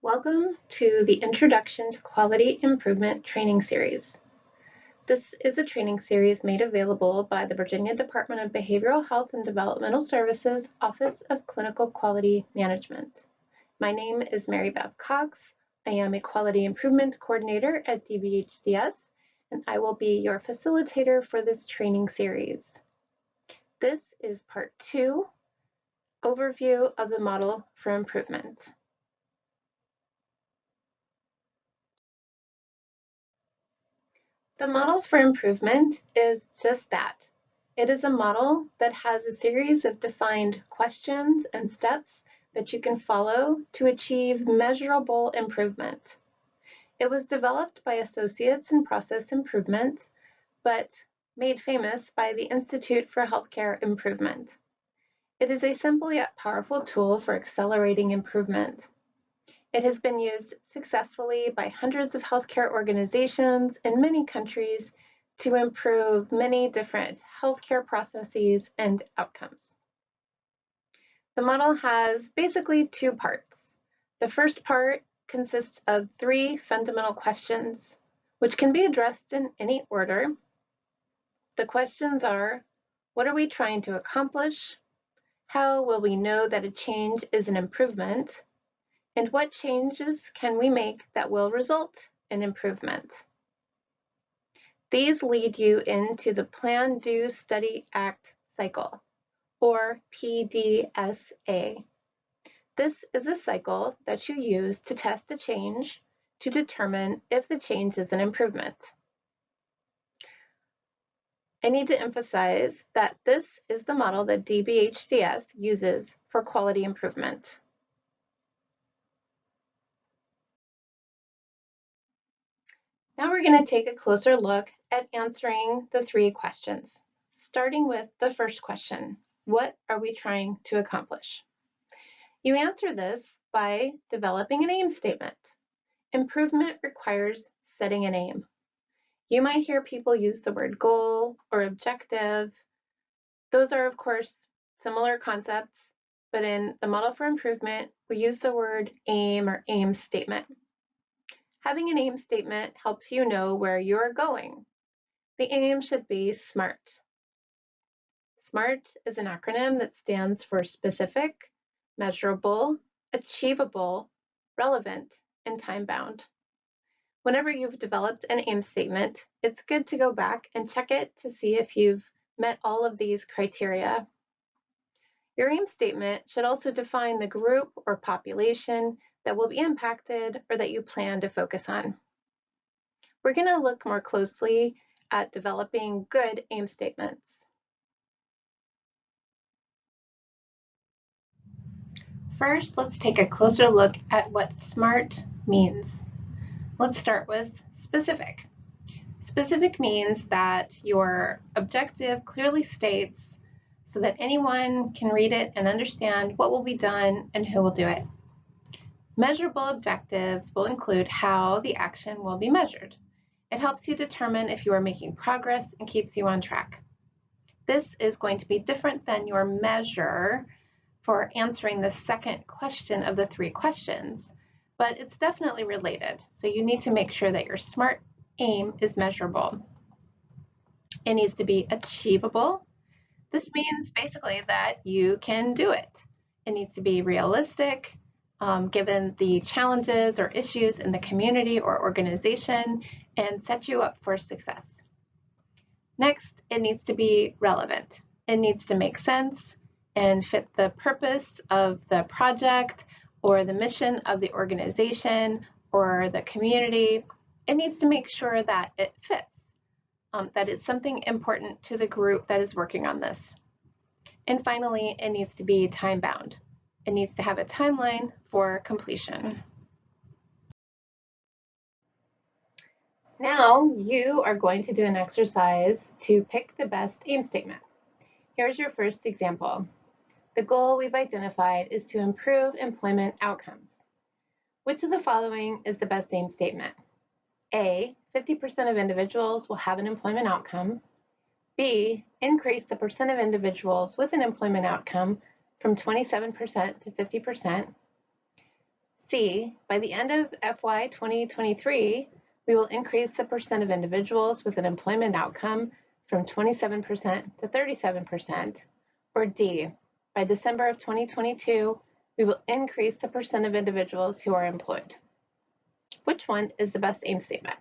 Welcome to the Introduction to Quality Improvement training series. This is a training series made available by the Virginia Department of Behavioral Health and Developmental Services Office of Clinical Quality Management. My name is Mary Beth Cox. I am a Quality Improvement Coordinator at DBHDS, and I will be your facilitator for this training series. This is Part 2, Overview of the Model for Improvement. The model for improvement is just that. It is a model that has a series of defined questions and steps that you can follow to achieve measurable improvement. It was developed by associates in process improvement, but made famous by the Institute for Healthcare Improvement. It is a simple yet powerful tool for accelerating improvement. It has been used successfully by hundreds of healthcare organizations in many countries to improve many different healthcare processes and outcomes. The model has basically two parts. The first part consists of 3 fundamental questions, which can be addressed in any order. The questions are, what are we trying to accomplish? How will we know that a change is an improvement? And what changes can we make that will result in improvement? These lead you into the Plan, Do, Study, Act cycle, or PDSA. This is a cycle that you use to test a change to determine if the change is an improvement. I need to emphasize that this is the model that DBHDS uses for quality improvement. Now we're going to take a closer look at answering the 3 questions, starting with the first question. What are we trying to accomplish? You answer this by developing an aim statement. Improvement requires setting an aim. You might hear people use the word goal or objective. Those are, of course, similar concepts, but in the model for improvement, we use the word aim or aim statement. Having an aim statement helps you know where you're going. The aim should be SMART. SMART is an acronym that stands for specific, measurable, achievable, relevant, and time-bound. Whenever you've developed an aim statement, it's good to go back and check it to see if you've met all of these criteria. Your aim statement should also define the group or population that will be impacted or that you plan to focus on. We're going to look more closely at developing good aim statements. First, let's take a closer look at what SMART means. Let's start with specific. Specific means that your objective clearly states so that anyone can read it and understand what will be done and who will do it. Measurable objectives will include how the action will be measured. It helps you determine if you are making progress and keeps you on track. This is going to be different than your measure for answering the second question of the 3 questions, but it's definitely related. So you need to make sure that your SMART aim is measurable. It needs to be achievable. This means basically that you can do it. It needs to be realistic, given the challenges or issues in the community or organization, and set you up for success. Next, it needs to be relevant. It needs to make sense and fit the purpose of the project or the mission of the organization or the community. It needs to make sure that it fits, that it's something important to the group that is working on this. And finally, it needs to be time-bound. It needs to have a timeline for completion. Now you are going to do an exercise to pick the best aim statement. Here's your first example. The goal we've identified is to improve employment outcomes. Which of the following is the best aim statement? A, 50% of individuals will have an employment outcome. B, increase the percent of individuals with an employment outcome from 27% to 50%. C, by the end of FY 2023, we will increase the percent of individuals with an employment outcome from 27% to 37%. Or D, by December of 2022, we will increase the percent of individuals who are employed. Which one is the best aim statement?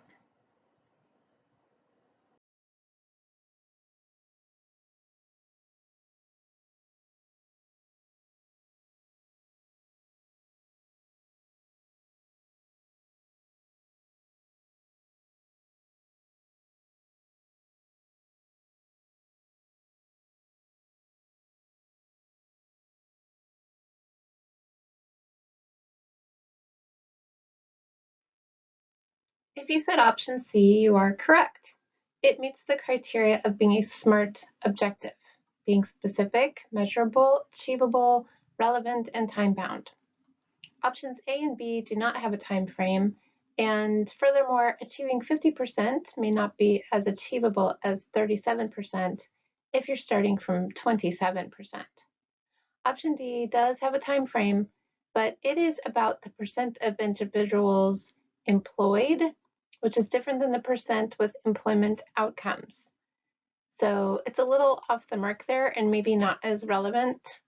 If you said option C, you are correct. It meets the criteria of being a SMART objective, being specific, measurable, achievable, relevant, and time-bound. Options A and B do not have a time frame, and furthermore, achieving 50% may not be as achievable as 37% if you're starting from 27%. Option D does have a time frame, but it is about the percent of individuals employed, which is different than the percent with employment outcomes. So it's a little off the mark there and maybe not as relevant.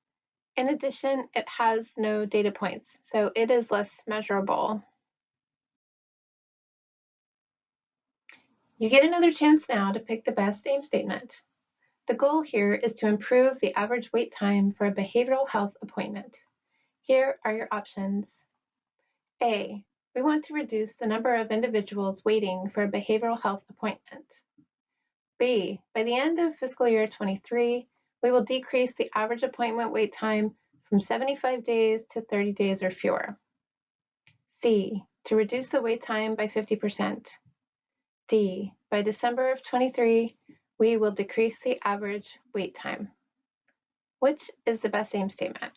In addition, it has no data points, so it is less measurable. You get another chance now to pick the best aim statement. The goal here is to improve the average wait time for a behavioral health appointment. Here are your options. A, we want to reduce the number of individuals waiting for a behavioral health appointment. B, by the end of fiscal year 23, we will decrease the average appointment wait time from 75 days to 30 days or fewer. C, to reduce the wait time by 50%. D, by December of 23, we will decrease the average wait time. Which is the best aim statement?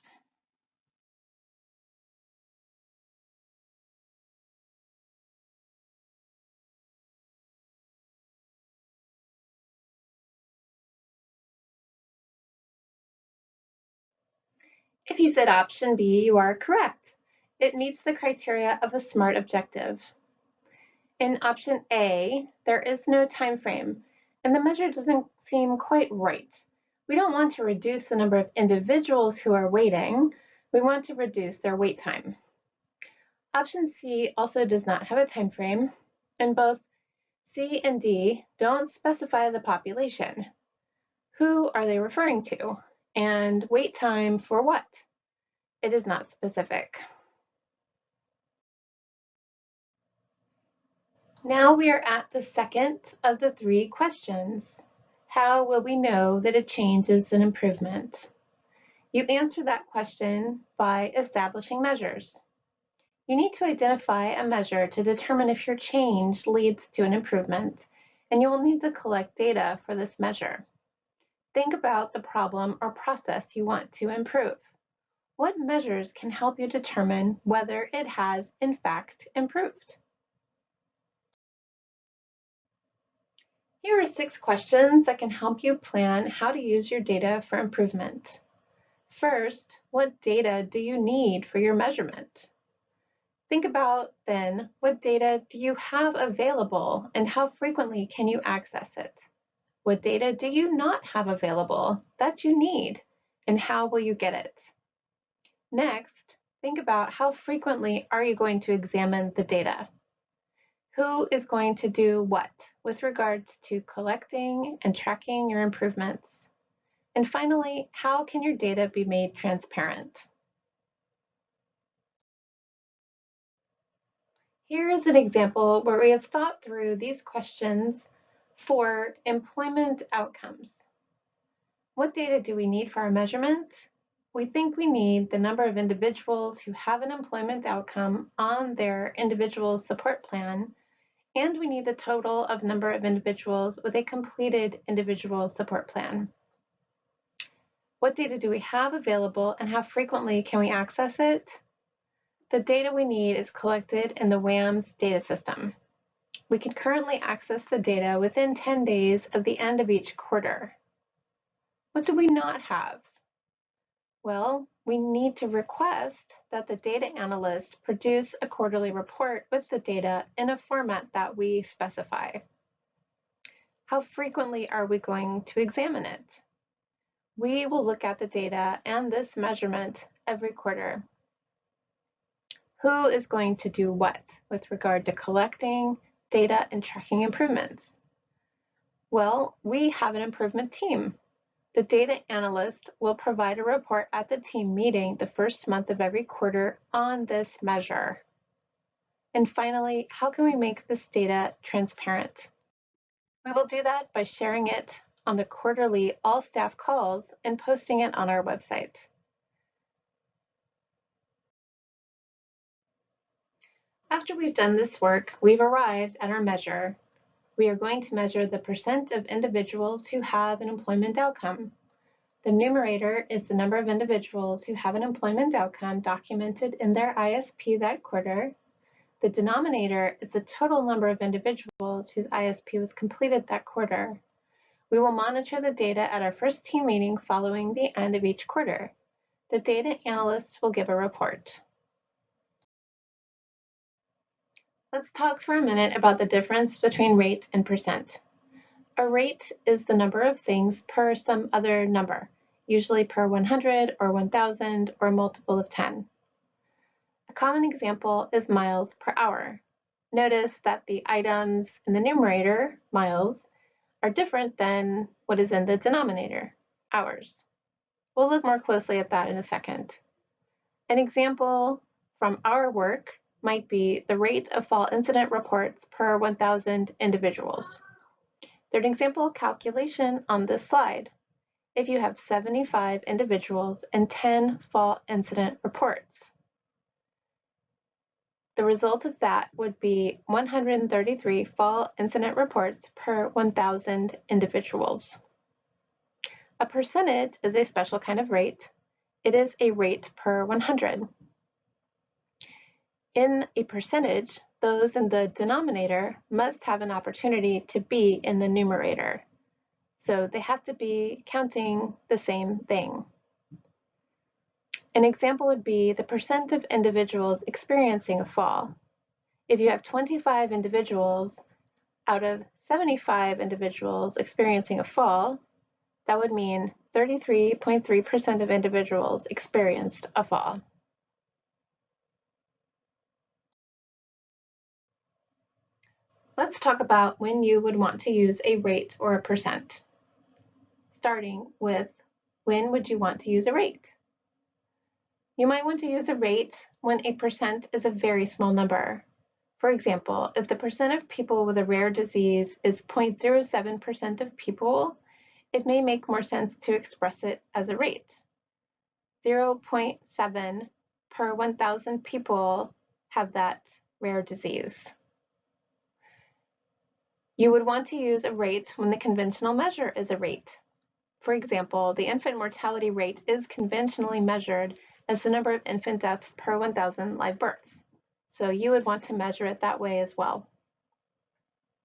If you said option B, you are correct. It meets the criteria of a SMART objective. In option A, there is no time frame, and the measure doesn't seem quite right. We don't want to reduce the number of individuals who are waiting. We want to reduce their wait time. Option C also does not have a time frame, and both C and D don't specify the population. Who are they referring to? And wait time for what? It is not specific. Now we are at the second of the three questions. How will we know that a change is an improvement? You answer that question by establishing measures. You need to identify a measure to determine if your change leads to an improvement, and you will need to collect data for this measure. Think about the problem or process you want to improve. What measures can help you determine whether it has, in fact, improved? Here are 6 questions that can help you plan how to use your data for improvement. First, what data do you need for your measurement? Think about, then, what data do you have available and how frequently can you access it? What data do you not have available that you need, and how will you get it? Next, think about how frequently are you going to examine the data? Who is going to do what with regards to collecting and tracking your improvements? And finally, how can your data be made transparent? Here's an example where we have thought through these questions for employment outcomes. What data do we need for our measurement? We think we need the number of individuals who have an employment outcome on their individual support plan, and we need the total of number of individuals with a completed individual support plan. What data do we have available and how frequently can we access it? The data we need is collected in the WAMS data system. We can currently access the data within 10 days of the end of each quarter. What do we not have? Well, we need to request that the data analyst produce a quarterly report with the data in a format that we specify. How frequently are we going to examine it? We will look at the data and this measurement every quarter. Who is going to do what with regard to collecting data and tracking improvements? Well, we have an improvement team. The data analyst will provide a report at the team meeting the first month of every quarter on this measure. And finally, how can we make this data transparent? We will do that by sharing it on the quarterly all staff calls and posting it on our website. After we've done this work, we've arrived at our measure. We are going to measure the percent of individuals who have an employment outcome. The numerator is the number of individuals who have an employment outcome documented in their ISP that quarter. The denominator is the total number of individuals whose ISP was completed that quarter. We will monitor the data at our first team meeting following the end of each quarter. The data analyst will give a report. Let's talk for a minute about the difference between rate and percent. A rate is the number of things per some other number, usually per 100 or 1,000 or a multiple of 10. A common example is miles per hour. Notice that the items in the numerator, miles, are different than what is in the denominator, hours. We'll look more closely at that in a second. An example from our work might be the rate of fall incident reports per 1,000 individuals. There's an example calculation on this slide. If you have 75 individuals and 10 fall incident reports, the result of that would be 133 fall incident reports per 1,000 individuals. A percentage is a special kind of rate. It is a rate per 100. In a percentage, those in the denominator must have an opportunity to be in the numerator. So they have to be counting the same thing. An example would be the percent of individuals experiencing a fall. If you have 25 individuals out of 75 individuals experiencing a fall, that would mean 33.3% of individuals experienced a fall. Let's talk about when you would want to use a rate or a percent. Starting with, when would you want to use a rate? You might want to use a rate when a percent is a very small number. For example, if the percent of people with a rare disease is 0.07% of people, it may make more sense to express it as a rate. 0.7 per 1,000 people have that rare disease. You would want to use a rate when the conventional measure is a rate. For example, the infant mortality rate is conventionally measured as the number of infant deaths per 1,000 live births. So you would want to measure it that way as well.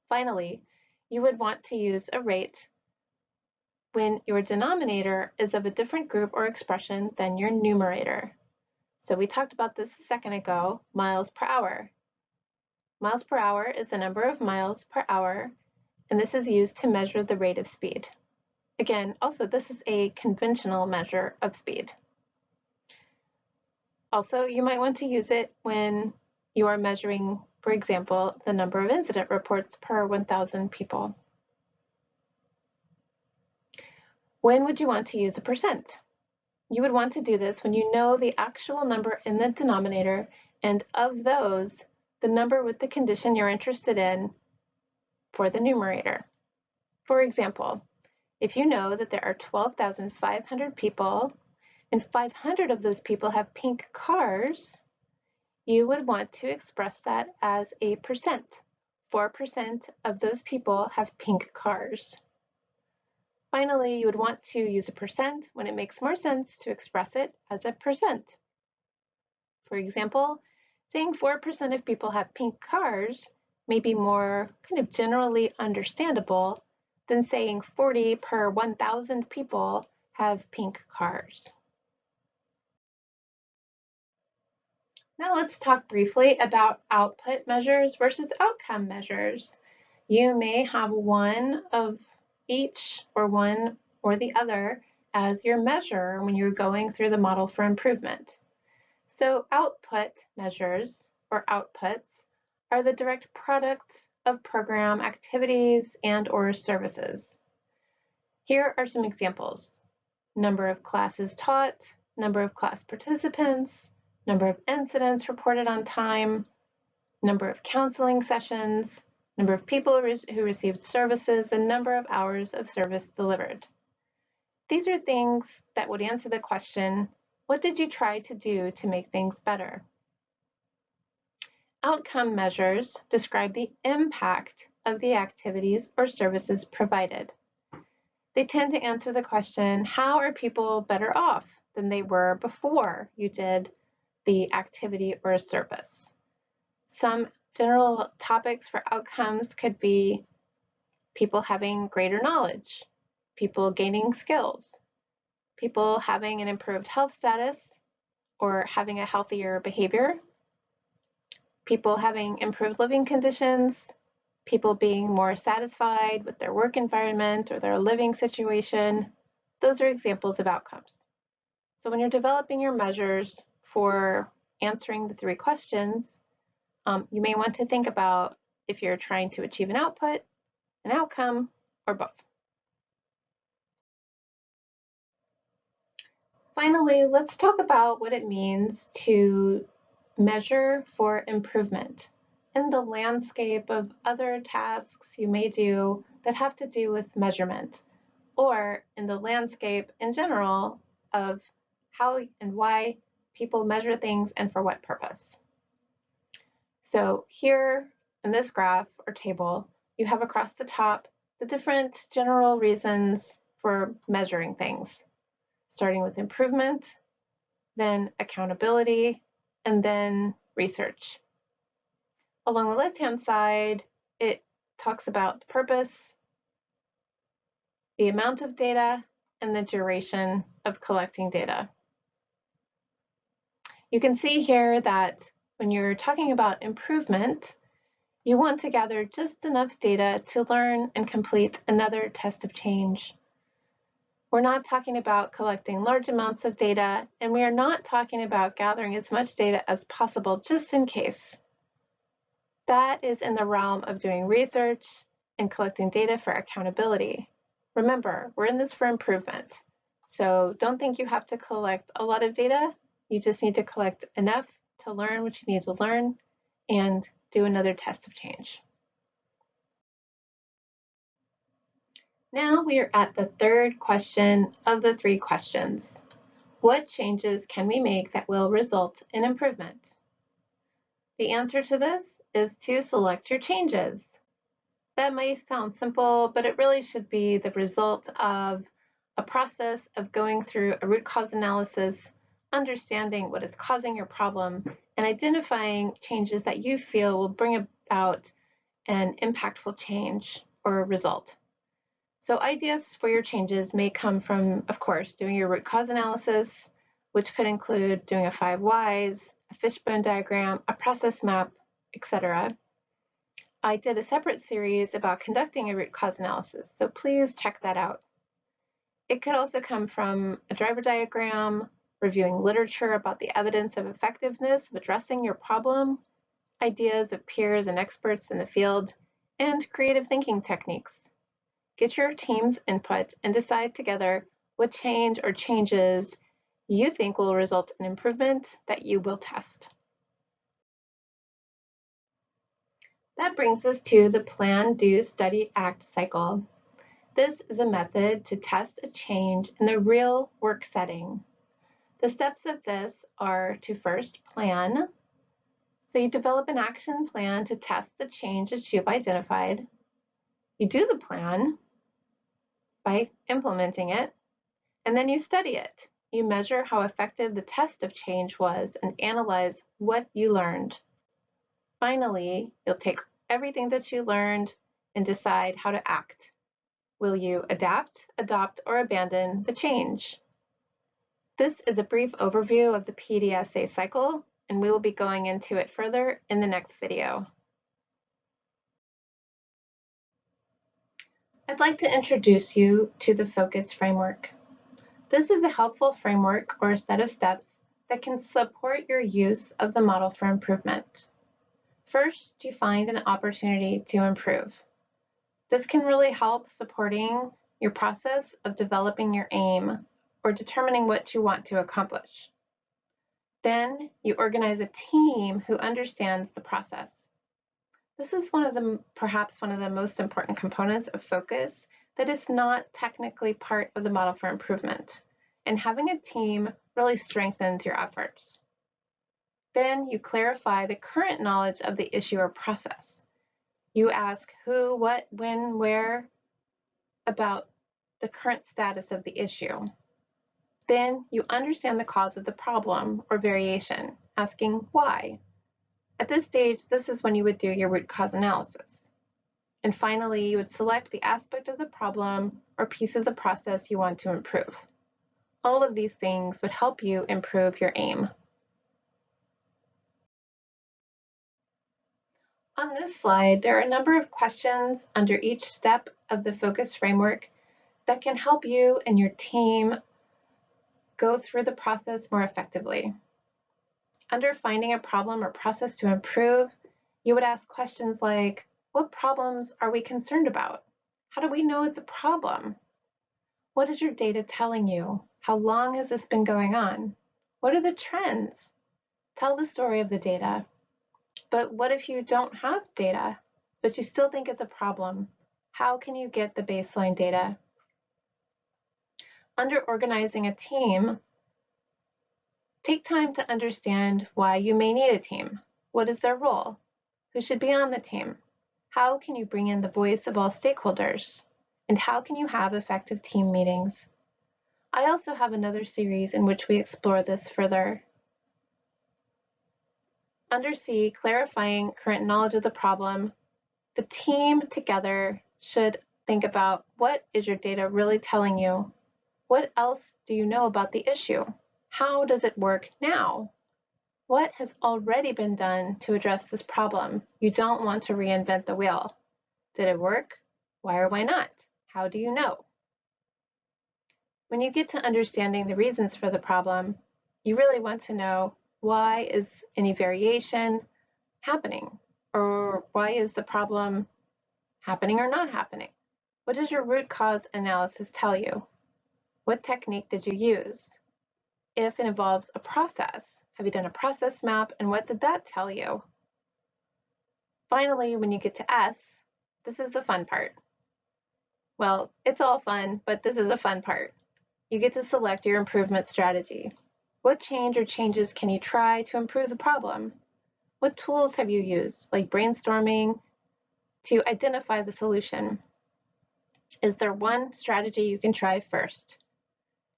Finally, you would want to use a rate when your denominator is of a different group or expression than your numerator. So we talked about this a second ago, miles per hour. Miles per hour is the number of miles per hour, and this is used to measure the rate of speed. Again, also this is a conventional measure of speed. Also, you might want to use it when you are measuring, for example, the number of incident reports per 1,000 people. When would you want to use a percent? You would want to do this when you know the actual number in the denominator, and of those, the number with the condition you're interested in for the numerator. For example, if you know that there are 12,500 people and 500 of those people have pink cars, you would want to express that as a percent. 4% of those people have pink cars. Finally, you would want to use a percent when it makes more sense to express it as a percent. For example, saying 4% of people have pink cars may be more kind of generally understandable than saying 40 per 1,000 people have pink cars. Now let's talk briefly about output measures versus outcome measures. You may have one of each or one or the other as your measure when you're going through the model for improvement. So output measures or outputs are the direct products of program activities and or services. Here are some examples. Number of classes taught, number of class participants, number of incidents reported on time, number of counseling sessions, number of people who received services, and number of hours of service delivered. These are things that would answer the question, what did you try to do to make things better? Outcome measures describe the impact of the activities or services provided. They tend to answer the question, how are people better off than they were before you did the activity or service? Some general topics for outcomes could be people having greater knowledge, people gaining skills, people having an improved health status or having a healthier behavior, people having improved living conditions, people being more satisfied with their work environment or their living situation. Those are examples of outcomes. So when you're developing your measures for answering the three questions, you may want to think about if you're trying to achieve an output, an outcome, or both. Finally, let's talk about what it means to measure for improvement in the landscape of other tasks you may do that have to do with measurement, or in the landscape in general of how and why people measure things and for what purpose. So here in this graph or table, you have across the top the different general reasons for measuring things, starting with improvement, then accountability, and then research. Along the left-hand side, it talks about the purpose, the amount of data, and the duration of collecting data. You can see here that when you're talking about improvement, you want to gather just enough data to learn and complete another test of change. We're not talking about collecting large amounts of data, and we are not talking about gathering as much data as possible just in case. That is in the realm of doing research and collecting data for accountability. Remember, we're in this for improvement. So don't think you have to collect a lot of data. You just need to collect enough to learn what you need to learn and do another test of change. Now we are at the third question of the three questions. What changes can we make that will result in improvement? The answer to this is to select your changes. That may sound simple, but it really should be the result of a process of going through a root cause analysis, understanding what is causing your problem, and identifying changes that you feel will bring about an impactful change or result. So ideas for your changes may come from, of course, doing your root cause analysis, which could include doing a 5 whys, a fishbone diagram, a process map, etc. I did a separate series about conducting a root cause analysis, so please check that out. It could also come from a driver diagram, reviewing literature about the evidence of effectiveness of addressing your problem, ideas of peers and experts in the field, and creative thinking techniques. Get your team's input and decide together what change or changes you think will result in improvement that you will test. That brings us to the Plan, Do, Study, Act cycle. This is a method to test a change in the real work setting. The steps of this are to first plan. So you develop an action plan to test the change that you've identified. You do the plan by implementing it, and then you study it. You measure how effective the test of change was and analyze what you learned. Finally, you'll take everything that you learned and decide how to act. Will you adapt, adopt, or abandon the change? This is a brief overview of the PDSA cycle, and we will be going into it further in the next video. I'd like to introduce you to the focus framework. This is a helpful framework or a set of steps that can support your use of the model for improvement. First, you find an opportunity to improve. This can really help supporting your process of developing your aim or determining what you want to accomplish. Then you organize a team who understands the process. This is perhaps one of the most important components of focus that is not technically part of the model for improvement, and having a team really strengthens your efforts. Then you clarify the current knowledge of the issue or process. You ask who, what, when, where about the current status of the issue. Then you understand the cause of the problem or variation, asking why. At this stage, this is when you would do your root cause analysis. And finally, you would select the aspect of the problem or piece of the process you want to improve. All of these things would help you improve your aim. On this slide, there are a number of questions under each step of the focus framework that can help you and your team go through the process more effectively. Under finding a problem or process to improve, you would ask questions like, what problems are we concerned about? How do we know it's a problem? What is your data telling you? How long has this been going on? What are the trends? Tell the story of the data. But what if you don't have data, but you still think it's a problem? How can you get the baseline data? Under organizing a team, take time to understand why you may need a team. What is their role? Who should be on the team? How can you bring in the voice of all stakeholders? And how can you have effective team meetings? I also have another series in which we explore this further. Under C, clarifying current knowledge of the problem, the team together should think about what is your data really telling you? What else do you know about the issue? How does it work now? What has already been done to address this problem? You don't want to reinvent the wheel. Did it work? Why or why not? How do you know? When you get to understanding the reasons for the problem, you really want to know, why is any variation happening? Or why is the problem happening or not happening? What does your root cause analysis tell you? What technique did you use? If it involves a process, have you done a process map, and what did that tell you? Finally, when you get to S, this is the fun part. Well, it's all fun, but this is a fun part. You get to select your improvement strategy. What change or changes can you try to improve the problem? What tools have you used, like brainstorming, to identify the solution? Is there one strategy you can try first?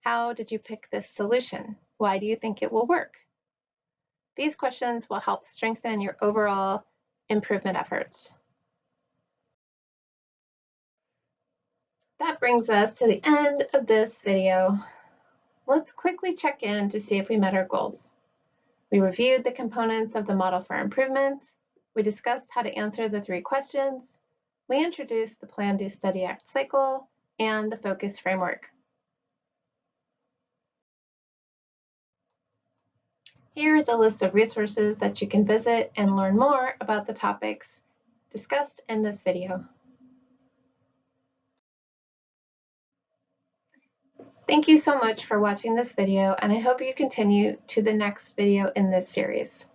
How did you pick this solution? Why do you think it will work? These questions will help strengthen your overall improvement efforts. That brings us to the end of this video. Let's quickly check in to see if we met our goals. We reviewed the components of the model for improvement. We discussed how to answer the 3 questions. We introduced the Plan, Do, Study, Act cycle and the focus framework. Here is a list of resources that you can visit and learn more about the topics discussed in this video. Thank you so much for watching this video, and I hope you continue to the next video in this series.